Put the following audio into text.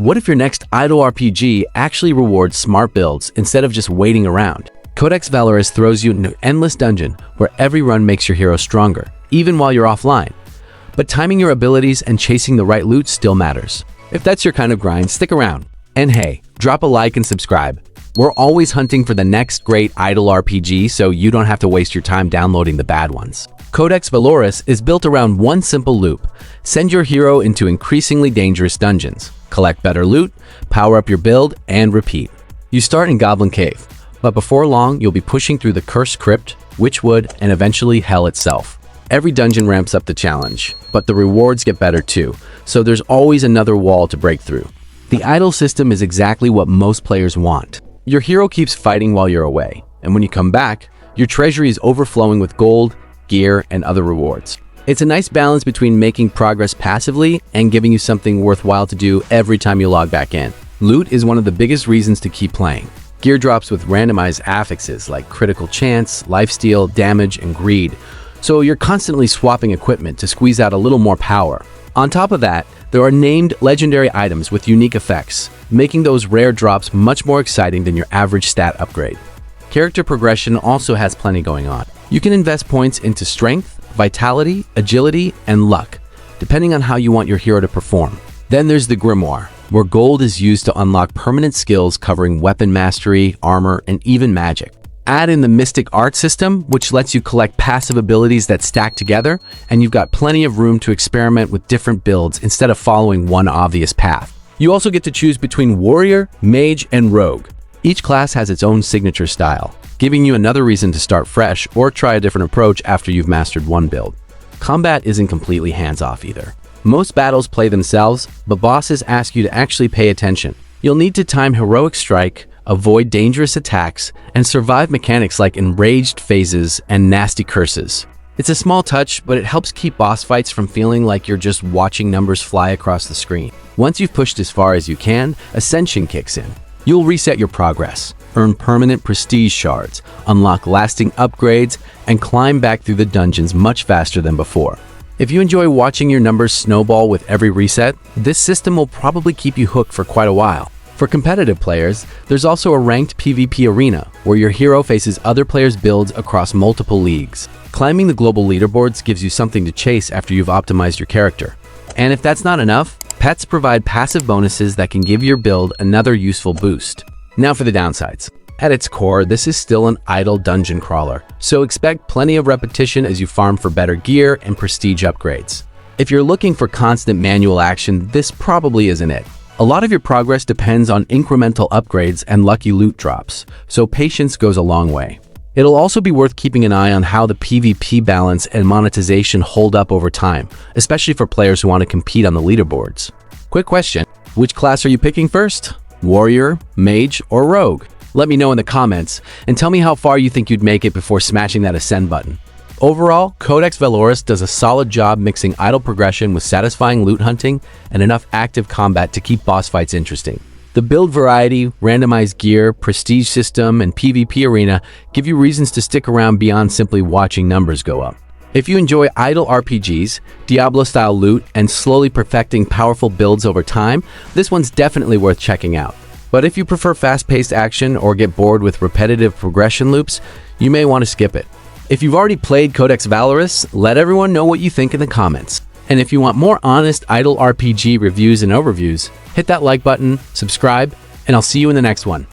What if your next idle RPG actually rewards smart builds instead of just waiting around? Codex Valoris throws you into an endless dungeon where every run makes your hero stronger, even while you're offline. But timing your abilities and chasing the right loot still matters. If that's your kind of grind, stick around. And hey, drop a like and subscribe. We're always hunting for the next great idle RPG, so you don't have to waste your time downloading the bad ones. Codex Valoris is built around one simple loop. Send your hero into increasingly dangerous dungeons, collect better loot, power up your build, and repeat. You start in Goblin Cave, but before long, you'll be pushing through the cursed Crypt, Witchwood, and eventually hell itself. Every dungeon ramps up the challenge, but the rewards get better too, so there's always another wall to break through. The idle system is exactly what most players want. Your hero keeps fighting while you're away, and when you come back, your treasury is overflowing with gold, gear, and other rewards. It's a nice balance between making progress passively and giving you something worthwhile to do every time you log back in. Loot is one of the biggest reasons to keep playing. Gear drops with randomized affixes like critical chance, lifesteal, damage, and greed, so you're constantly swapping equipment to squeeze out a little more power. On top of that, there are named legendary items with unique effects, making those rare drops much more exciting than your average stat upgrade. Character progression also has plenty going on. You can invest points into strength, vitality, agility, and luck, depending on how you want your hero to perform. Then there's the Grimoire, where gold is used to unlock permanent skills covering weapon mastery, armor, and even magic. Add in the Mystic Art system, which lets you collect passive abilities that stack together, and you've got plenty of room to experiment with different builds instead of following one obvious path. You also get to choose between Warrior, Mage, and Rogue. Each class has its own signature style, giving you another reason to start fresh or try a different approach after you've mastered one build. Combat isn't completely hands-off either. Most battles play themselves, but bosses ask you to actually pay attention. You'll need to time heroic strike, avoid dangerous attacks, and survive mechanics like enraged phases and nasty curses. It's a small touch, but it helps keep boss fights from feeling like you're just watching numbers fly across the screen. Once you've pushed as far as you can, Ascension kicks in. You'll reset your progress, earn permanent prestige shards, unlock lasting upgrades, and climb back through the dungeons much faster than before. If you enjoy watching your numbers snowball with every reset, this system will probably keep you hooked for quite a while. For competitive players, there's also a ranked PvP arena, where your hero faces other players' builds across multiple leagues. Climbing the global leaderboards gives you something to chase after you've optimized your character. And if that's not enough, pets provide passive bonuses that can give your build another useful boost. Now for the downsides. At its core, this is still an idle dungeon crawler, so expect plenty of repetition as you farm for better gear and prestige upgrades. If you're looking for constant manual action, this probably isn't it. A lot of your progress depends on incremental upgrades and lucky loot drops, so patience goes a long way. It'll also be worth keeping an eye on how the PvP balance and monetization hold up over time, especially for players who want to compete on the leaderboards. Quick question, which class are you picking first? Warrior, Mage, or Rogue? Let me know in the comments, and tell me how far you think you'd make it before smashing that Ascend button. Overall, Codex Valoris does a solid job mixing idle progression with satisfying loot hunting and enough active combat to keep boss fights interesting. The build variety, randomized gear, prestige system, and PvP arena give you reasons to stick around beyond simply watching numbers go up. If you enjoy idle RPGs, Diablo-style loot, and slowly perfecting powerful builds over time, this one's definitely worth checking out. But if you prefer fast-paced action or get bored with repetitive progression loops, you may want to skip it. If you've already played Codex Valoris, let everyone know what you think in the comments. And if you want more honest idle RPG reviews and overviews, hit that like button, subscribe, and I'll see you in the next one.